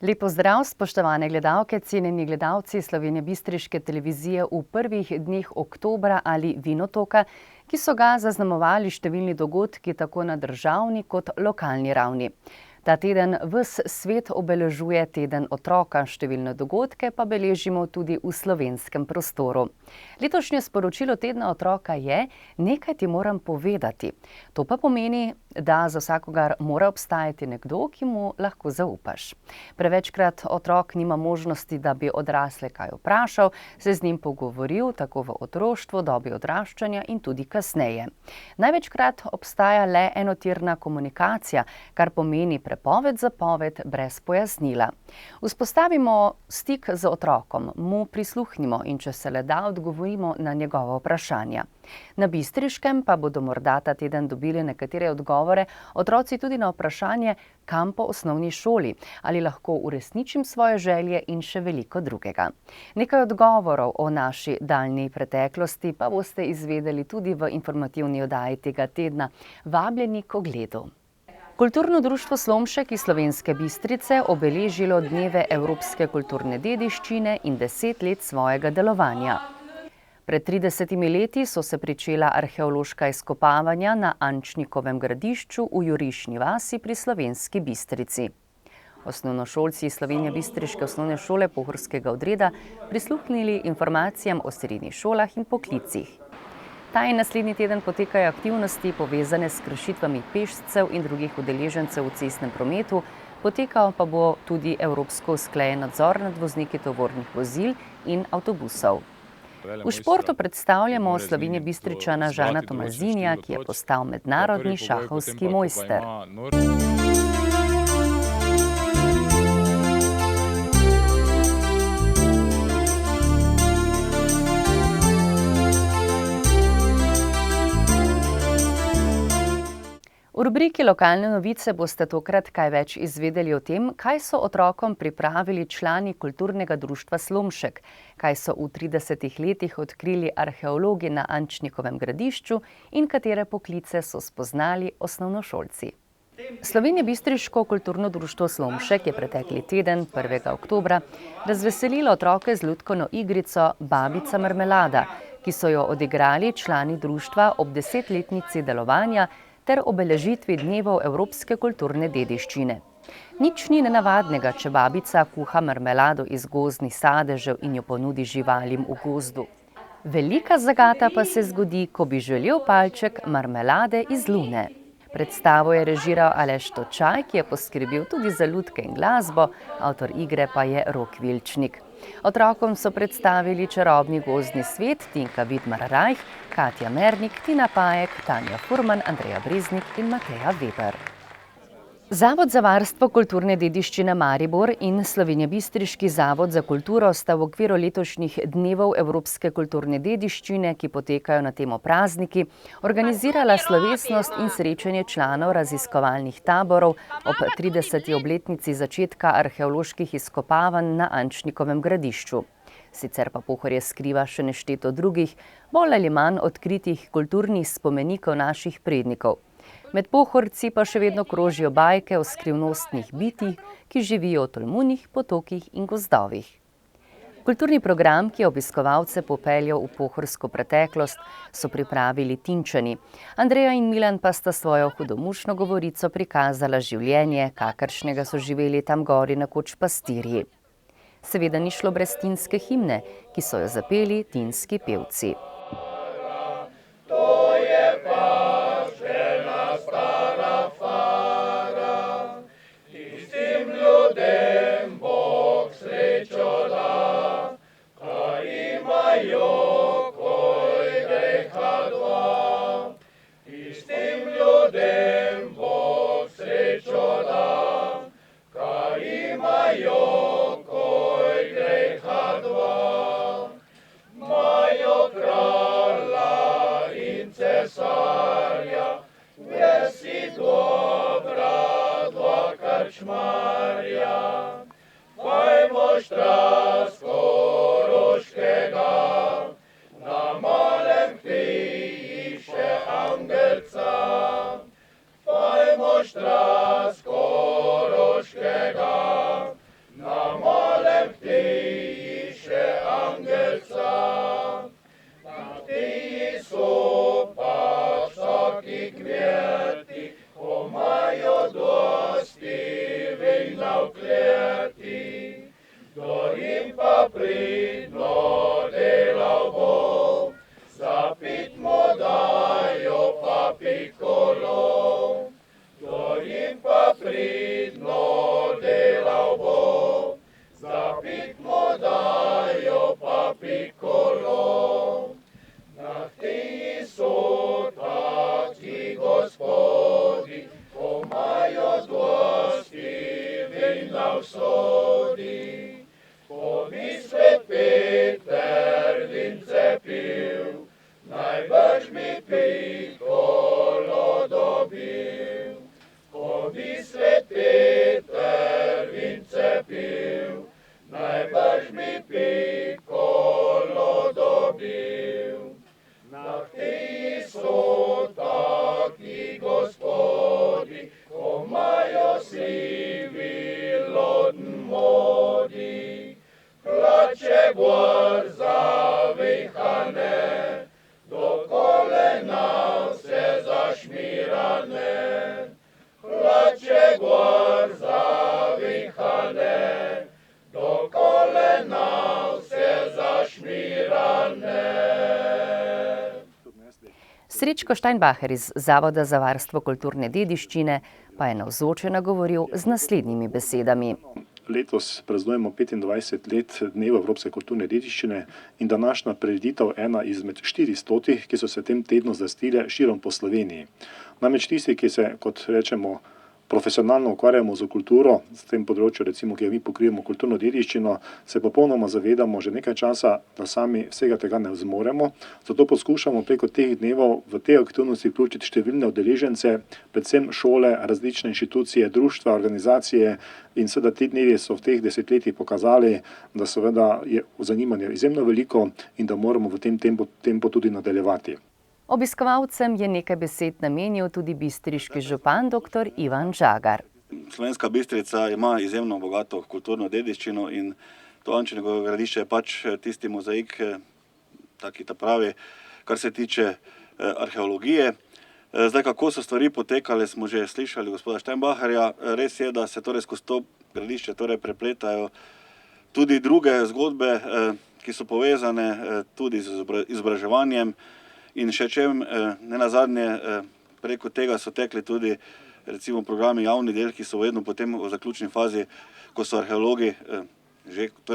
Lep pozdrav, spoštovane gledalke, cenjeni gledalci Slovenjebistriške televizije v prvih dneh oktobra ali Vinotoka, ki so ga zaznamovali številni dogodki tako na državni kot lokalni ravni. Ta teden ves svet obeležuje teden otroka, številne dogodke pa beležimo tudi v slovenskem prostoru. Letošnje sporočilo tedna otroka je: nekaj ti moram povedati. To pa pomeni, da za vsakogar mora obstajati nekdo, ki mu lahko zaupaš. Prevečkrat otrok nima možnosti, da bi odrasle kaj vprašal, se z njim pogovoril, tako v otroštvu, dobi odraščanja in tudi kasneje. Največkrat obstaja le enotirna komunikacija, kar pomeni prepoved, zapoved brez pojasnila. Vzpostavimo stik z otrokom, mu prisluhnimo in če se le da, odgovorimo na njegova vprašanja. Na Bistriškem pa bodo morda ta teden dobili nekatere odgovore otroci tudi na vprašanje, kam po osnovni šoli, ali lahko uresničim svoje želje in še veliko drugega. Nekaj odgovorov o naši daljni preteklosti pa boste izvedeli tudi v informativni oddaji tega tedna. Vabljeni k ogledu. Kulturno društvo Slomšek iz Slovenske Bistrice obeležilo dneve evropske kulturne dediščine in 10 let svojega delovanja. Pred 30 leti so se pričela arheološka izkopavanja na Ančnikovem gradišču v Jurišni vasi pri Slovenski Bistrici. Osnovnošolci Slovenjebistriške osnovne šole Pohorskega odreda prisluhnili informacijam o srednjih šolah in poklicih. Ta in naslednji teden potekajo aktivnosti povezane s kršitvami pešcev in drugih udeležencev v cestnem prometu, potekal pa bo tudi evropsko usklajen nadzor nad vozniki tovornih vozil in avtobusov. V športu predstavljamo Slovenjebistričana Žana Tomazinija, ki je postal mednarodni šahovski mojster. V rubriki Lokalne novice boste tokrat kaj več izvedeli o tem, kaj so otrokom pripravili člani kulturnega društva Slomšek, kaj so v 30 letih odkrili arheologi na Ančnikovem gradišču in katere poklice so spoznali osnovnošolci. Slovenjebistriško kulturno društvo Slomšek je pretekli teden, 1. oktobra, razveselilo otroke z lutkovno igrico Babica marmelada, ki so jo odigrali člani društva ob 10-letnici delovanja ter obeležitvi dnevov evropske kulturne dediščine. Nič ni nenavadnega, če babica kuha marmelado iz gozdnih sadežev in jo ponudi živalim v gozdu. Velika zagata pa se zgodi, ko bi želel palček marmelade iz lune. Predstavo je režiral Aleš Točaj, ki je poskrbel tudi za lutke in glasbo, avtor igre pa je Rok Vilčnik. Otrokom so predstavili čarobni gozdni svet Tinka Vidmar-Rajh, Katja Mernik, Tina Pajek, Tanja Furman, Andreja Breznik in Mateja Weber. Zavod za varstvo kulturne dediščine Maribor in Slovenjebistriški zavod za kulturo sta v okviru letošnjih dnevov evropske kulturne dediščine, ki potekajo na temo prazniki, organizirala slovesnost in srečanje članov raziskovalnih taborov ob 30. obletnici začetka arheoloških izkopavanj na Ančnikovem gradišču. Sicer pa Pohorje skriva še nešteto drugih, bolj ali manj odkritih kulturnih spomenikov naših prednikov. Med Pohorci pa še vedno krožijo bajke o skrivnostnih bitjih, ki živijo v tolmunih, potokih in gozdovih. Kulturni program, ki je obiskovalce popeljal v pohorsko preteklost, so pripravili Tinčani. Andreja in Milan pa sta svojo hudomušno govorico prikazala življenje, kakršnega so živeli tam gori nekoč pastirji. Seveda ni šlo brez tinske himne, ki so jo zapeli tinski pevci. Majo kraj Srečko Steinbacher iz Zavoda za varstvo kulturne dediščine pa je navzoče nagovoril z naslednjimi besedami. Letos praznujemo 25 let Dneva evropske kulturne dediščine in današnja prireditev ena izmed 400, ki so se tem tednu zvrstile širom po Sloveniji. Namreč tisti, ki se, kot rečemo, profesionalno ukvarjamo z kulturo, s tem področju, recimo, ki mi pokrivamo kulturno dediščino, se popolnoma zavedamo že nekaj časa, da sami vsega tega ne zmoremo. Zato poskušamo preko teh dnevov v te aktivnosti vključiti številne udeležence, predvsem šole, različne inštitucije, društva, organizacije in seveda ti dnevi so v teh desetletjih pokazali, da seveda je zanimanje izjemno veliko in da moramo v tem tempu tudi nadaljevati. Obiskovalcem je nekaj besed namenil tudi bistriški župan dr. Ivan Žagar. Slovenska Bistrica ima izjemno bogato kulturno dediščino in to Ančinovo gradišče je pač tisti mozaik, taki ta pravi, kar se tiče arheologije. Zdaj, kako so stvari potekale, smo že slišali gospoda Steinbacherja. Res je, da se torej skozi to gradišče prepletajo tudi druge zgodbe, ki so povezane tudi z izobraževanjem. In še čem, ne nazadnje, preko tega so tekli tudi recimo programi javni del, ki so vedno potem v zaključni fazi, ko so arheologi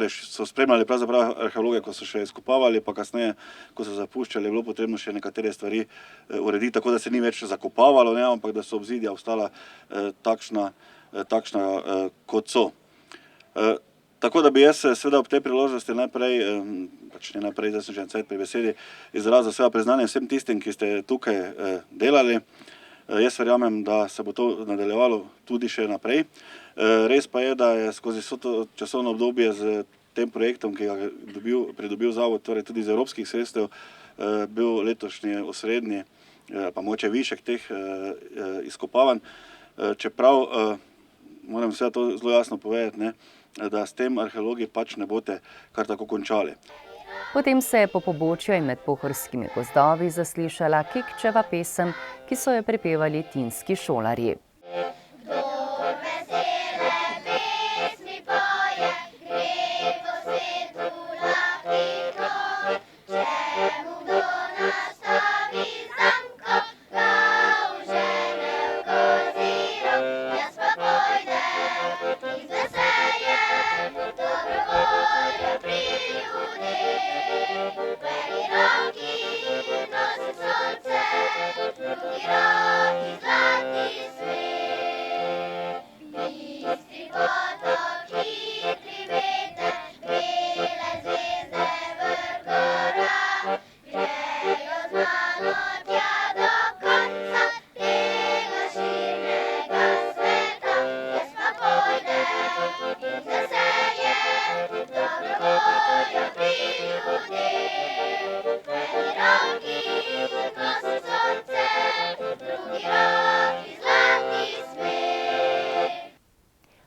so spremljali pravzaprav arheologe, ko so še izkopavali, pa kasneje, ko so zapuščali, je bilo potrebno še nekatere stvari urediti, tako da se ni več zakopavalo, ampak da so obzidja ostala takšna, kot so. Tako da bi jaz seveda ob tej priložnosti najprej, zdaj sem že en cajt pri besedi, izrazil seveda priznanje vsem tistim, ki ste tukaj delali. Jaz verjamem, da se bo to nadaljevalo tudi še naprej. Res pa je, da je skozi vso to časovno obdobje z tem projektom, ki ga pridobil zavod, torej tudi z evropskih sredstev, bil letošnji osrednji, pa mogoče višek teh izkopavanj. Čeprav moram seveda to zelo jasno povedati, da s tem arheologi pač ne boste kar tako končali. Potem se je po pobočju in med pohorskimi gozdovi zaslišala Kekčeva pesem, ki so jo prepevali tinski šolarji.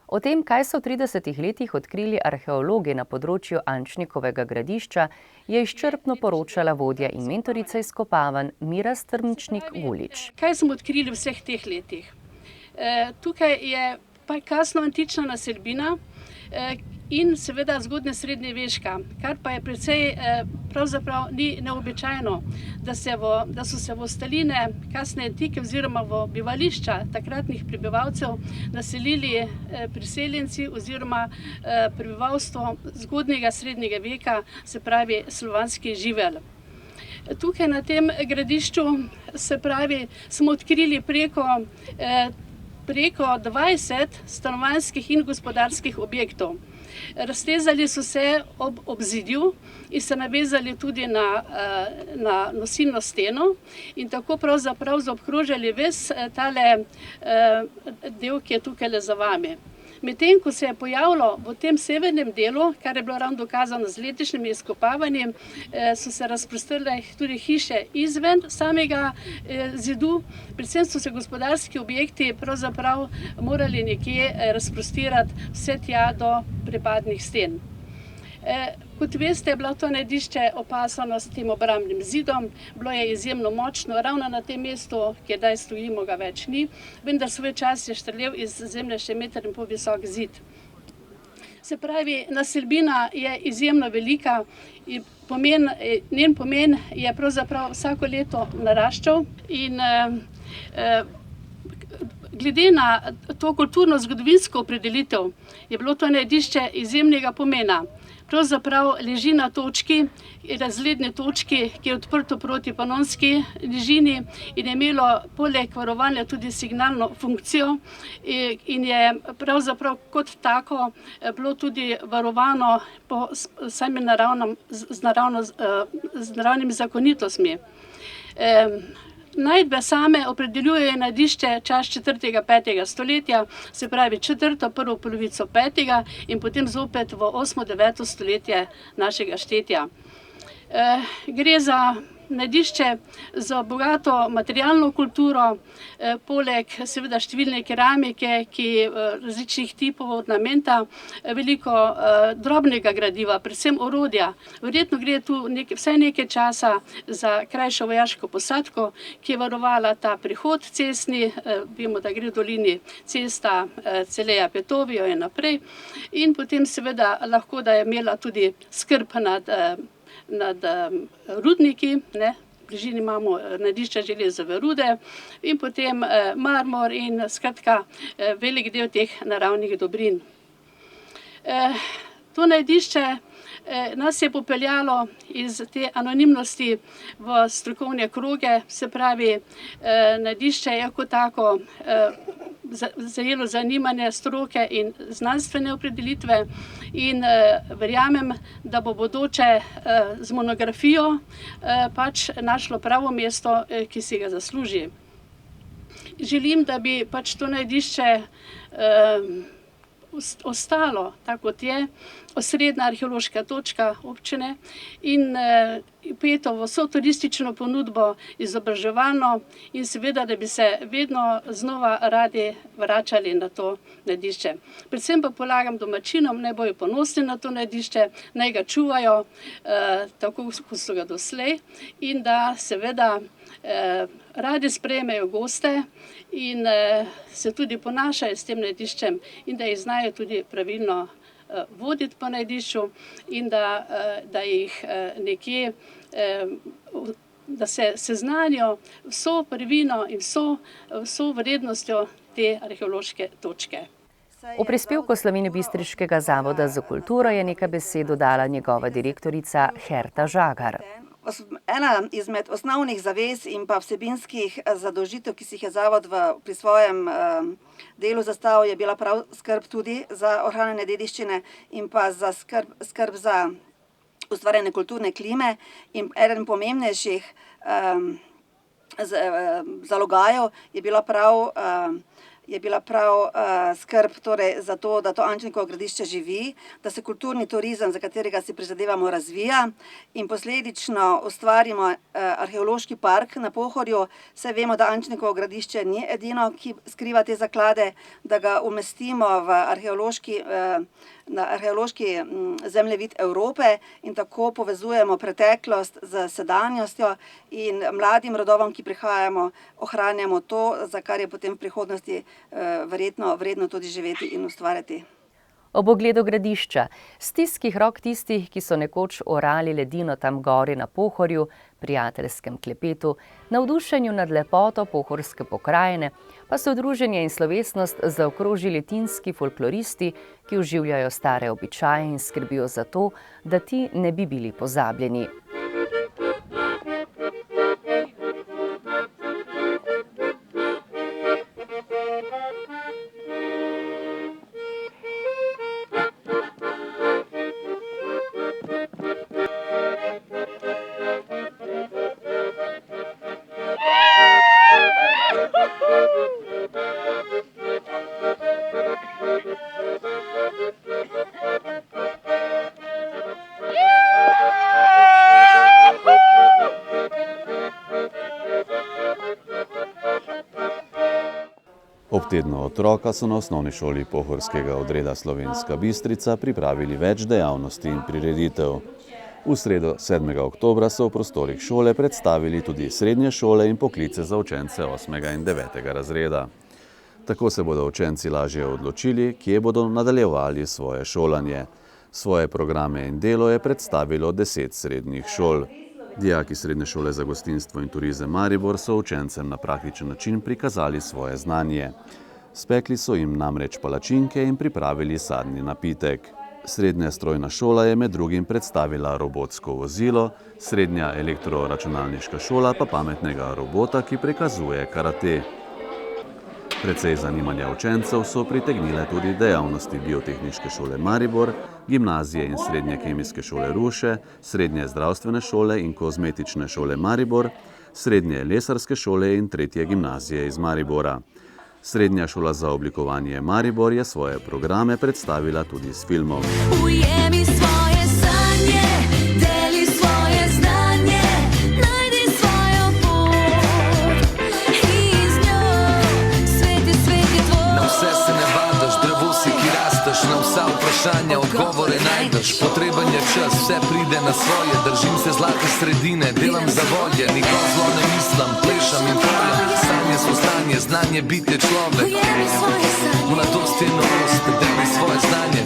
O tem, kaj so v 30 letih odkrili arheologi na področju Ančnikovega gradišča, je izčrpno poročala vodja in mentorica izkopavanj Mira Strmčnik-Gulič. Kaj smo odkrili v vseh teh letih? Tukaj je kasno antična naselbina in seveda zgodnja srednjeveška, kar pa je precej pravzaprav ni neobičajno, da so se v ostaline kasne antike oziroma v bivališča takratnih prebivalcev naselili priseljenci oziroma prebivalstvo zgodnjega srednjega veka, se pravi slovanski živelj. Tukaj na tem gradišču, se pravi, smo odkrili preko 20 stanovanjskih in gospodarskih objektov. Raztezali so se ob obzidju in se navezali tudi na nosilno steno in tako pravzaprav zaobkrožili ves tale del, ki je tukaj za vami. Medtem, ko se je pojavilo v tem severnem delu, kar je bilo ravno dokazano z letošnjimi izkopavanji, so se razprostrile tudi hiše izven samega zidu, predvsem so se gospodarski objekti pravzaprav morali nekje razprostirati vse tja do prepadnih sten. Kot veste, je bilo to najdišče opasano s tem obrambnim zidom, bilo je izjemno močno, ravno na tem mestu, kjer zdaj stojimo, ga več ni, vendar svoj čas je štrlel iz zemlje še 1,5 metra visok zid. Se pravi, naselbina je izjemno velika in njen pomen je pravzaprav vsako leto naraščal in glede na to kulturno-zgodovinsko opredelitev je bilo to najdišče izjemnega pomena. Pravzaprav leži na točki, razgledni točki, ki je odprto proti Panonski nižini in je imelo poleg varovanja tudi signalno funkcijo in je pravzaprav kot tako bilo tudi varovano po samim naravnimi zakonitostmi. Najdbe same opredeljujejo najdišče čas 4. 5. stoletja, se pravi 4., prvo polovico 5. in potem zopet v 8. 9. stoletje našega štetja. Gre za najdišče za bogato materialno kulturo, poleg seveda številne keramike, različnih tipov ornamenta, veliko drobnega gradiva, predvsem orodja. Verjetno gre tu vsaj nekaj časa za krajšo vojaško posadko, ki je varovala ta prihod cestni, vemo, da gre v dolini cesta Celeja Petovijo in naprej, in potem seveda lahko, da je imela tudi skrb nad rudniki, v bližini imamo najdišča železove rude in potem marmor in skratka velik del teh naravnih dobrin. To najdišče nas je popeljalo iz te anonimnosti v strokovne kroge, se pravi, najdišče je kot tako zajelo zanimanje stroke in znanstvene opredelitve in verjamem, da bo bodoče z monografijo pač našlo pravo mesto, ki si ga zasluži. Želim, da bi pač to najdišče ostalo tako, kot je, osrednja arheološka točka občine in vpeto v vso turistično ponudbo, izobraževalno in seveda, da bi se vedno znova radi vračali na to najdišče. Predvsem pa polagam domačinom, naj bojo ponosni na to najdišče, naj ga čuvajo tako, kot so ga doslej in da seveda radi sprejmejo goste in se tudi ponašajo s tem najdiščem in da jih znajo tudi pravilno voditi po najdišču in da jih nekje, da se seznanijo vso prvino in vso vrednostjo te arheološke točke. V prispevku Slovenjebistriškega zavoda za kulturo je nekaj besed dodala njegova direktorica Herta Žagar. Ena izmed osnovnih zavez in pa vsebinskih zadolžitev, ki si jih je zavod pri svojem delu zastavil, je bila prav skrb tudi za ohranjanje dediščine in pa za skrb za ustvarjanje kulturne klime. In eden pomembnejših zalogajev je bila prav skrb torej za to, da to Ančnikovo gradišče živi, da se kulturni turizem, za katerega si prizadevamo, razvija in posledično ustvarimo arheološki park na Pohorju. Saj vemo, da Ančnikovo gradišče ni edino, ki skriva te zaklade, da ga umestimo na arheološki zemljevid Evrope in tako povezujemo preteklost z sedanjostjo in mladim rodovom, ki prihajamo, ohranjamo to, za kar je potem v prihodnosti vredno tudi živeti in ustvarjati. Ob ogledu gradišča, stiskih rok tistih, ki so nekoč orali ledino tam gori na Pohorju, prijateljskem klepetu, navdušenju nad lepoto pohorske pokrajine, pa so druženje in slovesnost zaokrožili tinski folkloristi, ki oživljajo stare običaje in skrbijo za to, da ti ne bi bili pozabljeni. Ob tednu otroka so na osnovni šoli pohorskega odreda Slovenska Bistrica pripravili več dejavnosti in prireditev. V sredo 7. oktobra so v prostorih šole predstavili tudi srednje šole in poklice za učence 8. in 9. razreda. Tako se bodo učenci lažje odločili, kje bodo nadaljevali svoje šolanje. Svoje programe in delo je predstavilo 10 srednjih šol. Dijaki Srednje šole za gostinstvo in turizem Maribor so učencem na praktičen način prikazali svoje znanje. Spekli so jim namreč palačinke in pripravili sadni napitek. Srednja strojna šola je med drugim predstavila robotsko vozilo, srednja elektroračunalniška šola pa pametnega robota, ki prikazuje karate. Precej zanimanja učencev so pritegnile tudi dejavnosti Biotehniške šole Maribor, Gimnazije in Srednje kemijske šole Ruše, Srednje zdravstvene šole in Kozmetične šole Maribor, Srednje lesarske šole in 3. gimnazije iz Maribora. Srednja šola za oblikovanje Maribor je svoje programe predstavila tudi s filmom. Ujemi svoje sanje, deli svoje znanje, najdi svojo pot in z njo svet je tvoj. Na vse se ne vadaš, drevo si, ki rasteš, na vsa vprašanja odgovore najdeš. Potreben je čas, vse pride na svoje, držim se zlate sredine, delam za volje, nikoli zlo ne mislim, plešam in pojem. Sanje so stanje, znanje biti je človek. Ujemi svoje sanje, Mladost je novost, deli svoje znanje.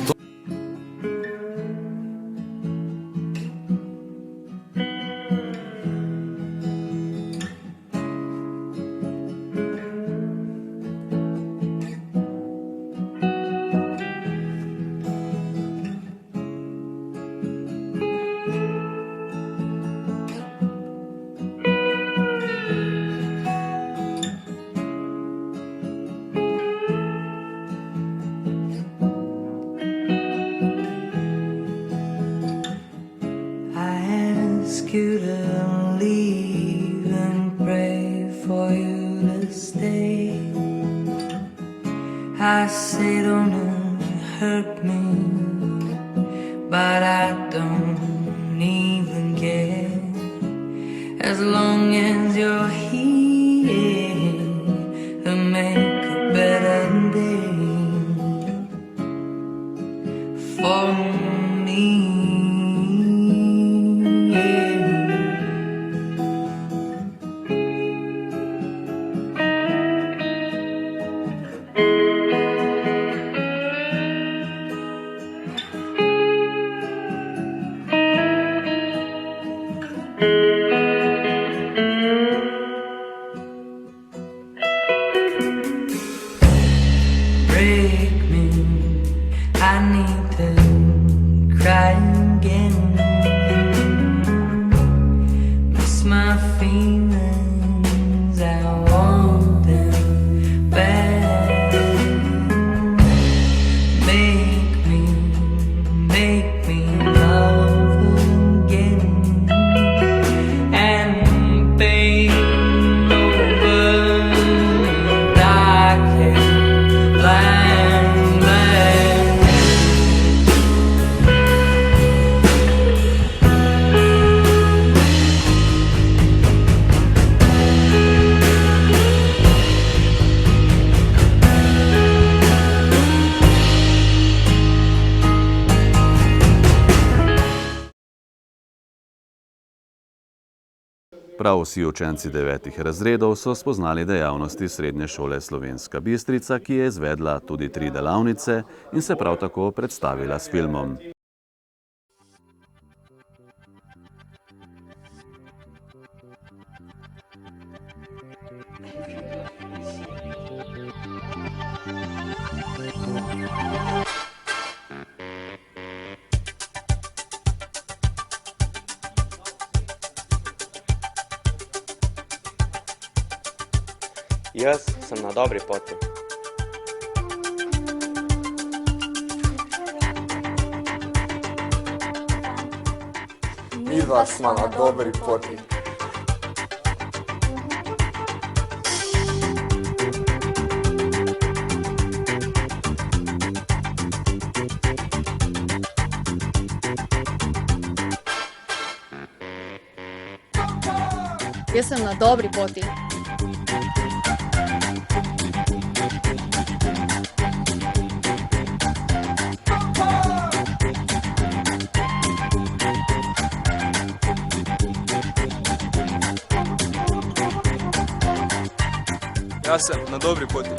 You to leave and pray for you to stay. I say don't hurt me, but I don't even care. As long as you're here to make a better day for me. Break me, I need to cry again. Miss my feelings, I want them back. Make me love again. And babe, Prav vsi učenci 9. razredov so spoznali dejavnosti Srednje šole Slovenska Bistrica, ki je izvedla tudi 3 delavnice in se prav tako predstavila s filmom. Jaz sem na dobri poti. Midva sva na dobri poti. Jaz sem na dobri poti. Jaz sem na dobri poti.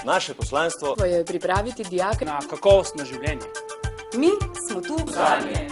Naše poslanstvo je pripraviti dijake na kakovostno življenje. Mi smo tu zanje.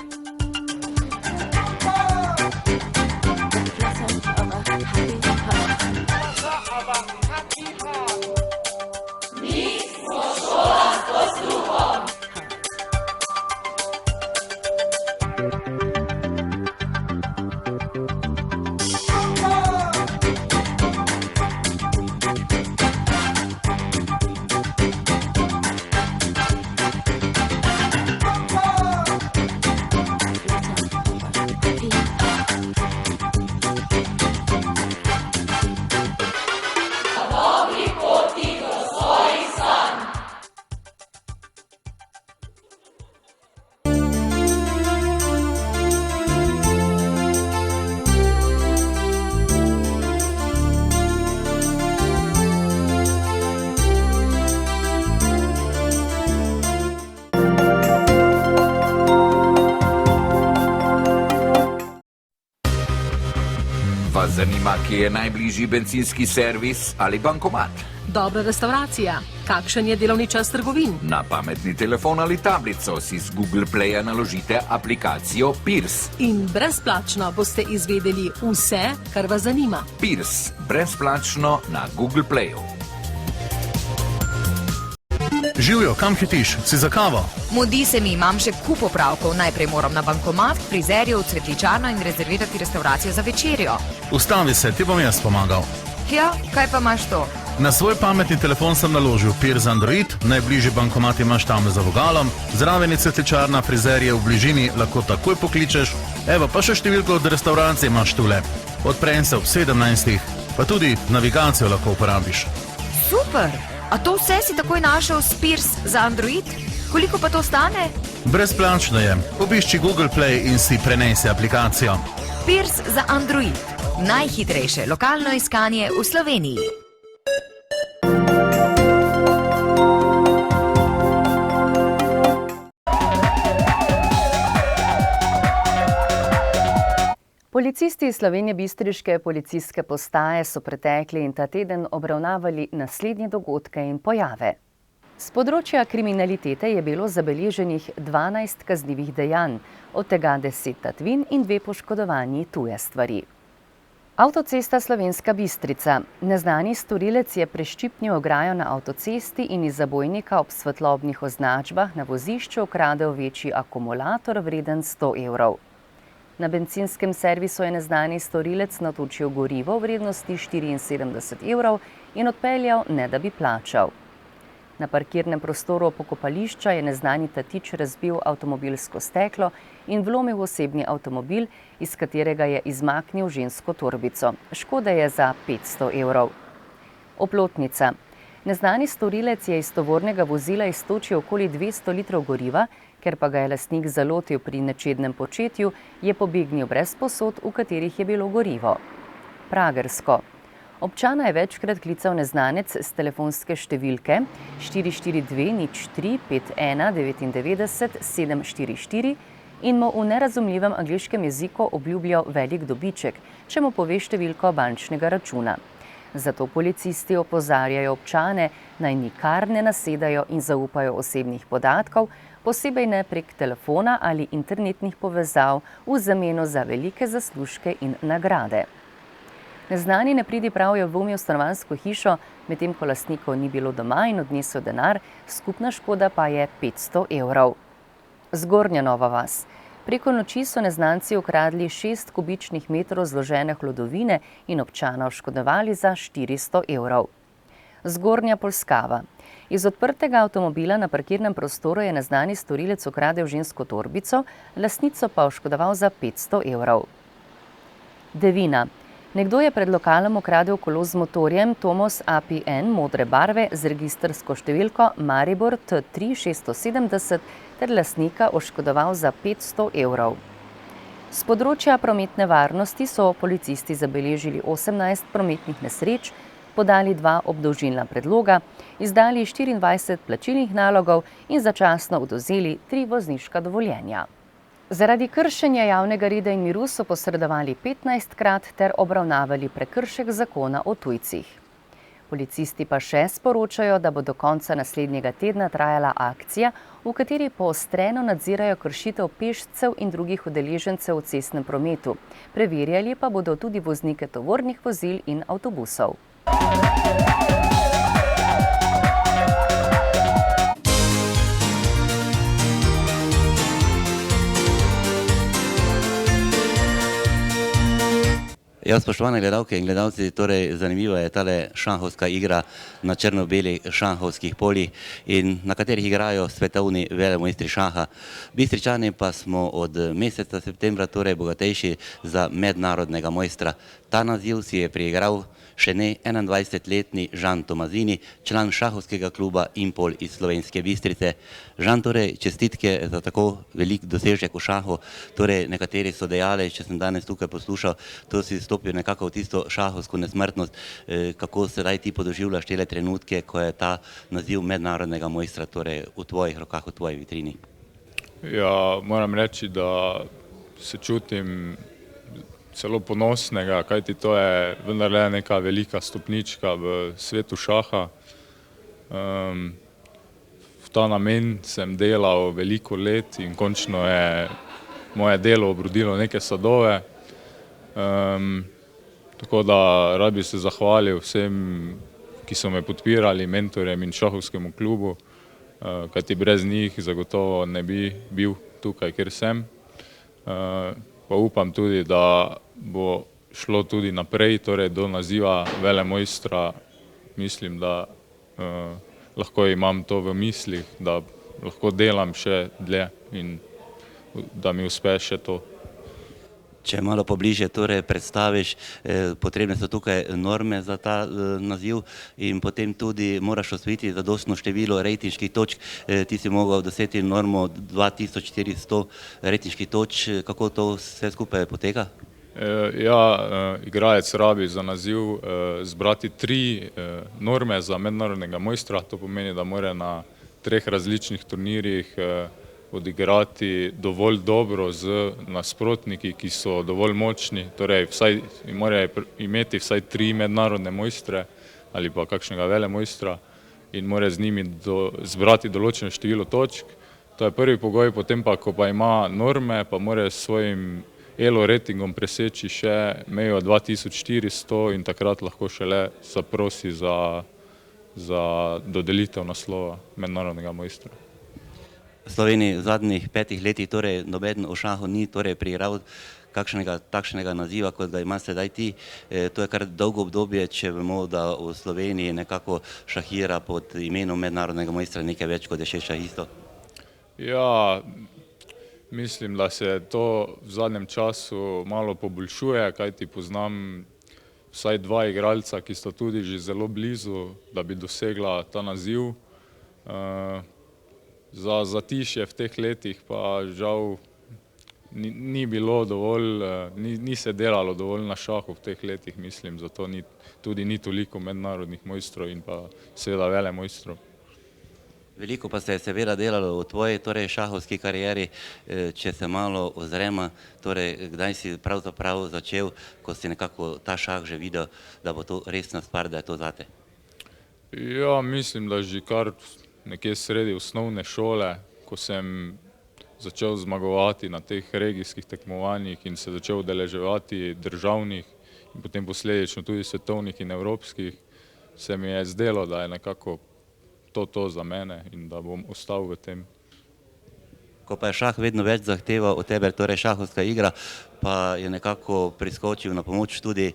Vas zanima, kje je najbližji bencinski servis ali bankomat? Dobra restauracija. Kakšen je delovni čas trgovin? Na pametni telefon ali tablico si z Google Playa naložite aplikacijo Pirs. In brezplačno boste izvedeli vse, kar vas zanima. Pirs, brezplačno na Google Playu. Živjo, kam hitiš? Si za kavo? Mudi se mi, imam še kup opravkov. Najprej moram na bankomat, k frizerju, v cvetličarno in rezervirati restauracijo za večerjo. Ustavi se, ti bom jaz pomagal. Ja, kaj pa imaš to? Na svoj pametni telefon sem naložil Pirs Android, najbližji bankomat imaš tam za vogalom, zraven je cvetličarna, frizerje v bližini, lahko takoj pokličeš. Evo, pa še številko od restauracije imaš tule. Odprem se ob 17. Pa tudi navigacijo lahko uporabiš. Super! A to vse si takoj našel s Pirs za Android? Koliko pa to stane? Brezplačno je. Obišči Google Play in si prenesi aplikacijo. Pirs za Android. Najhitrejše lokalno iskanje v Sloveniji. Policisti Slovenjebistriške policijske postaje so pretekli in ta teden obravnavali naslednje dogodke in pojave. Z področja kriminalitete je bilo zabeleženih 12 kaznivih dejanj, od tega 10 tatvin in 2 poškodovanji tuje stvari. Avtocesta Slovenska Bistrica. Neznani storilec je preščipnil ograjo na avtocesti in iz zabojnika ob svetlobnih označbah na vozišču ukradel večji akumulator vreden 100 evrov. Na bencinskem servisu je neznani storilec natočil gorivo v vrednosti 74 evrov in odpeljal, ne da bi plačal. Na parkirnem prostoru pokopališča je neznani tatič razbil avtomobilsko steklo in vlomil v osebni avtomobil, iz katerega je izmaknil žensko torbico. Škoda je za 500 evrov. Oplotnica. Neznani storilec je iz tovornega vozila iztočil okoli 200 litrov goriva, ker pa ga je lastnik zalotil pri nečednem početju, je pobegnil brez posod, v katerih je bilo gorivo. Pragersko. Občana je večkrat klical neznanec s telefonske številke 442 03 51 99 744 in mu v nerazumljivem angleškem jeziku obljubljal velik dobiček, če mu pove številko bančnega računa. Zato policisti opozarjajo občane, naj nikar ne nasedajo in zaupajo osebnih podatkov, posebej ne prek telefona ali internetnih povezav v zameno za velike zaslužke in nagrade. Neznani nepridiprav je vlomil v stanovanjsko hišo, medtem ko lastnikov ni bilo doma in odnesel denar, skupna škoda pa je 500 evrov. Zgornja Nova vas. Preko noči so neznanci ukradli 6 kubičnih metrov zložene hlodovine in občana oškodovali za 400 evrov. Zgornja Polskava. Iz odprtega avtomobila na parkirnem prostoru je neznani storilec ukradel žensko torbico, lastnico pa oškodoval za 500 evrov. Devina. Nekdo je pred lokalom ukradel kolo z motorjem Tomos APN modre barve z registrsko številko Maribor T3 670 ter lastnika oškodoval za 500 evrov. Z področja prometne varnosti so policisti zabeležili 18 prometnih nesreč, podali 2 obdolžilna predloga, izdali 24 plačilnih nalogov in začasno odvzeli 3 vozniška dovoljenja. Zaradi kršenja javnega reda in miru so posredovali 15-krat ter obravnavali prekršek zakona o tujcih. Policisti pa še sporočajo, da bo do konca naslednjega tedna trajala akcija, v kateri poostreno nadzirajo kršitev pešcev in drugih udeležencev v cestnem prometu. Preverjali pa bodo tudi voznike tovornih vozil in avtobusov. Ja, spoštovane gledalke in gledalci, torej zanimiva je tale šanhovska igra na črno-belih šanhovskih poljih, in na katerih igrajo svetovni velemojstri šaha. Bistričani pa smo od meseca septembra torej bogatejši za mednarodnega mojstra. Ta naziv si je priigral še ne 21-letni Žan Tomazini, član šahovskega kluba Impol iz Slovenske Bistrice. Žan, torej čestitke za tako velik dosežek v šahu. Torej nekateri so dejali, če sem danes tukaj poslušal, to si stopil nekako v tisto šahovsko nesmrtnost. Kako sedaj ti podoživljaš tele trenutke, ko je ta naziv mednarodnega mojstra torej v tvojih rokah, v tvoji vitrini? Ja, moram reči, da se čutim celo ponosnega, kajti to je vendarle neka velika stopnička v svetu šaha. V ta namen sem delal veliko let in končno je moje delo obrodilo neke sadove. Tako da rad bi se zahvalil vsem, ki so me podpirali, mentorjem in šahovskemu klubu, kajti brez njih zagotovo ne bi bil tukaj, kjer sem. Pa upam tudi, da bo šlo tudi naprej, torej do naziva velemojstra. Mislim, da lahko imam to v mislih, da lahko delam še dlje in da mi uspe še to. Če malo pobliže torej predstaviš, potrebne so tukaj norme za ta naziv in potem tudi moraš osvojiti zadostno število rejtinških točk. Ti si mogel doseči normo 2400 rejtinških točk. Kako to vse skupaj poteka? Ja, igralec rabi za naziv zbrati 3 norme za mednarodnega mojstra. To pomeni, da mora na 3 različnih turnirjih odigrati dovolj dobro z nasprotniki, ki so dovolj močni, torej morajo imeti vsaj 3 mednarodne mojstre ali pa kakšnega velemojstra in mora z njimi zbrati določeno število točk. To je prvi pogoj, potem pa, ko pa ima norme, pa mora s svojim elo ratingom preseči še mejo 2400 in takrat lahko šele zaprosi za dodelitev naslova mednarodnega mojstra. V Sloveniji v zadnjih 5 letih torej nobeden v šahu ni torej priigral kakšnega takšnega naziva, kot ga ima sedaj ti. To je kar dolgo obdobje, če vemo, da v Sloveniji nekako šahira pod imenom mednarodnega mojstra nekaj več kot 6 šahistov. Ja, mislim, da se to v zadnjem času malo poboljšuje, kajti poznam vsaj 2 igralca, ki sta tudi že zelo blizu, da bi dosegla ta naziv. Za zatišje v teh letih pa žal ni bilo dovolj, ni se delalo dovolj na šahu v teh letih, mislim, zato tudi ni toliko mednarodnih mojstrov in pa seveda velemojstrov. Veliko pa se je seveda delalo v tvoji torej šahovski karieri. Če se malo ozrema, torej kdaj si pravzaprav začel, ko si nekako ta šah že videl, da bo to resna stvar, da je to zate? Ja, mislim, da že kar nekje sredi osnovne šole, ko sem začel zmagovati na teh regijskih tekmovanjih in se začel udeleževati državnih in potem posledično tudi svetovnih in evropskih, se mi je zdelo, da je nekako to za mene in da bom ostal v tem. Ko pa je šah vedno več zahteval od tebe, torej šahovska igra, pa je nekako priskočil na pomoč tudi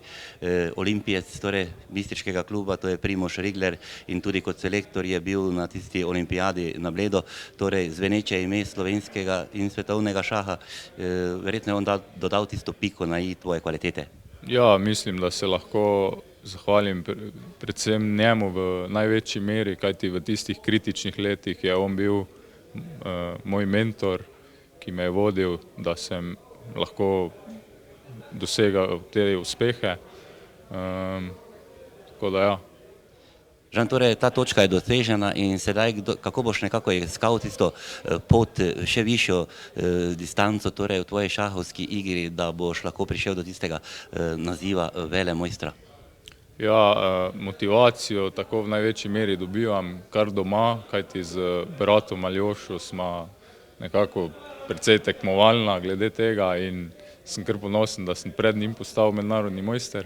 olimpijec, torej bistriškega kluba, to je Primož Rigler, in tudi kot selektor je bil na tisti olimpijadi na Bledu, torej zveneče ime slovenskega in svetovnega šaha. Verjetno je on dodal tisto piko na i tvoje kvalitete. Ja, mislim, da se lahko zahvalim predvsem njemu v največji meri, kajti v tistih kritičnih letih je on bil moj mentor, ki me je vodil, da sem lahko dosegal te uspehe. Tako da ja. Žan, torej ta točka je dosežena in sedaj kako boš nekako iskal tisto pot še višjo distanco torej v tvoji šahovski igri, da boš lahko prišel do tistega naziva velemojstra? Ja, motivacijo tako v največji meri dobivam kar doma, kajti z bratom Aljošo smo nekako precej tekmovalna glede tega in sem kar ponosen, da sem pred njim postal mednarodni mojster.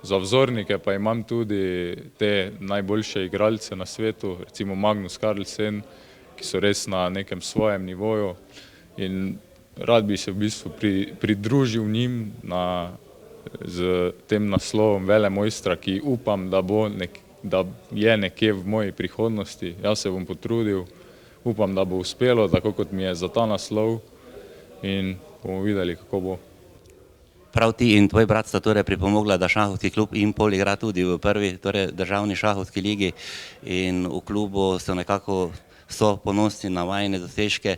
Za vzornike pa imam tudi te najboljše igralce na svetu, recimo Magnus Carlsen, ki so res na nekem svojem nivoju in rad bi se v bistvu pridružil njim z tem naslovom velemojstra, ki upam, da je nekje v moji prihodnosti. Jaz se bom potrudil, upam, da bo uspelo, tako kot mi je za ta naslov in bomo videli, kako bo. Prav ti in tvoj brat sta torej pripomogla, da šahovski klub Impol igra tudi v prvi, torej državni šahovski ligi in v klubu so ponosni na vajine dosežke,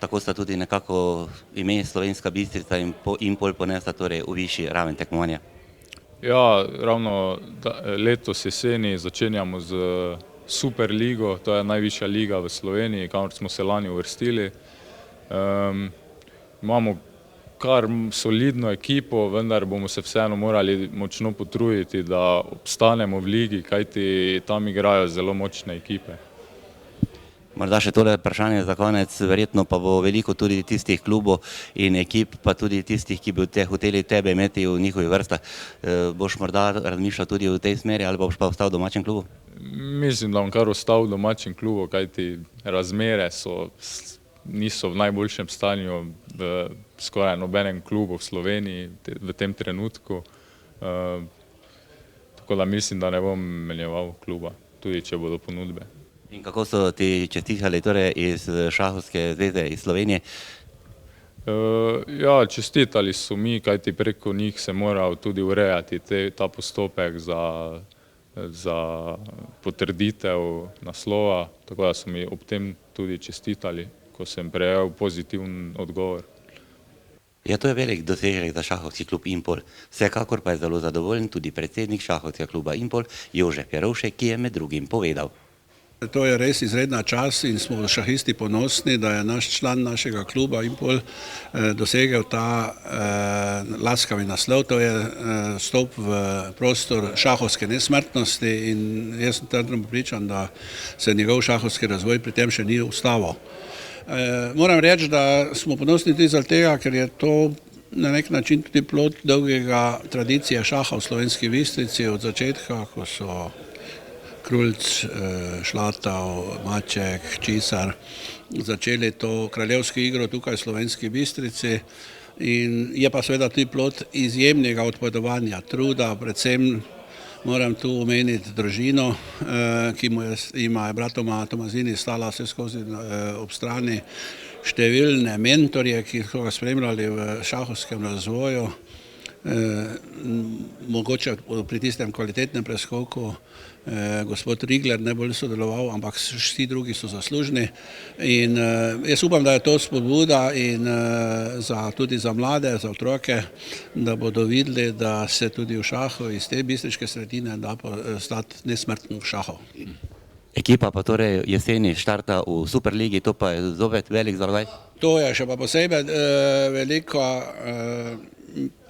tako sta tudi nekako ime Slovenska Bistrica in Impol ponesla torej v višji raven tekmovanja. Ja, ravno letos jeseni začenjamo z Super ligo, to je najvišja liga v Sloveniji, kamor smo se lani uvrstili. Imamo kar solidno ekipo, vendar bomo se vseeno morali močno potruditi, da obstanemo v ligi, kajti tam igrajo zelo močne ekipe. Morda še tole vprašanje za konec, verjetno pa bo veliko tudi tistih klubov in ekip, pa tudi tistih, ki bi hoteli tebe imeti v njihovih vrstah. Boš morda razmišljal tudi v tej smeri ali boš pa ostal v domačem klubu? Mislim, da bom kar ostal v domačem klubu, kajti razmere niso v najboljšem stanju v skoraj nobenem klubu v Sloveniji v tem trenutku. Tako da mislim, da ne bom menjeval kluba, tudi če bodo ponudbe. In kako so ti čestitali torej iz Šahovske zveze iz Slovenije? Ja, čestitali so mi, kajti preko njih se moral tudi urejati ta postopek za potrditev naslova, tako da so mi ob tem tudi čestitali, ko sem prejel pozitiven odgovor. Ja, to je velik dosežek za šahovski klub Impol. Vsekakor pa je zelo zadovoljen tudi predsednik šahovskega kluba Impol, Jožef Jerovšek, ki je med drugim povedal. To je res izredna čast in smo šahisti ponosni, da je naš član našega kluba Impol dosegel ta laskavi naslov. To je vstop v prostor šahovske nesmrtnosti in jaz sem trdno prepričan, da se njegov šahovski razvoj pri tem še ni ustavil. Moram reči, da smo ponosni tudi zaradi tega, ker je to na nek način tudi plod dolgega tradicije šaha v Slovenski Bistrici od začetka, ko so Krulc, Šlatov, Maček, Čisar začeli to kraljevsko igro tukaj v Slovenski Bistrici in je pa seveda tudi plod izjemnega odpovedovanja, truda, predvsem moram tu omeniti družino, ki ima bratoma Tomazini stala vse skozi ob strani, številne mentorje, ki so ga spremljali v šahovskem razvoju, mogoče pri tistem kvalitetnem preskoku gospod Rigler ne bolj sodeloval, ampak vsi drugi so zaslužni in jaz upam, da je to spodbuda in tudi za mlade, za otroke, da bodo videli, da se tudi v šahu iz te bistriške sredine da stati nesmrtno v šahu. Ekipa pa torej jeseni štarta v Superligi, to pa je zopet velik zalogaj? To je še pa posebej veliko,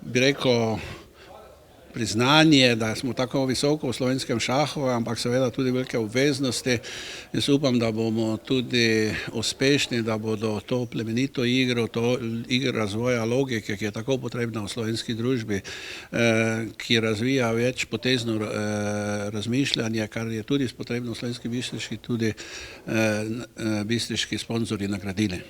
bi rekel, priznanje, da smo tako visoko v slovenskem šahu, ampak seveda tudi velike obveznosti. Jaz upam, da bomo tudi uspešni, da bodo to plemenito igro, to igro razvoja logike, ki je tako potrebna v slovenski družbi, ki razvija večpotezno razmišljanje, kar je tudi potrebno v Slovenski Bistriški, tudi bistriški sponzorji nagradili.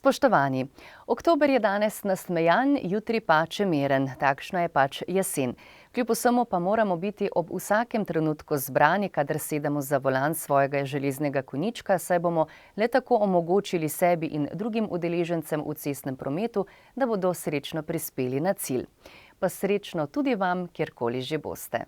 Spoštovani, oktober je danes nasmejan, jutri pa čemeren, takšna je pač jesen. Kljub vsemu pa moramo biti ob vsakem trenutku zbrani, kadar sedemo za volan svojega železnega konjička, saj bomo le tako omogočili sebi in drugim udeležencem v cestnem prometu, da bodo srečno prispeli na cilj. Pa srečno tudi vam, kjerkoli že boste.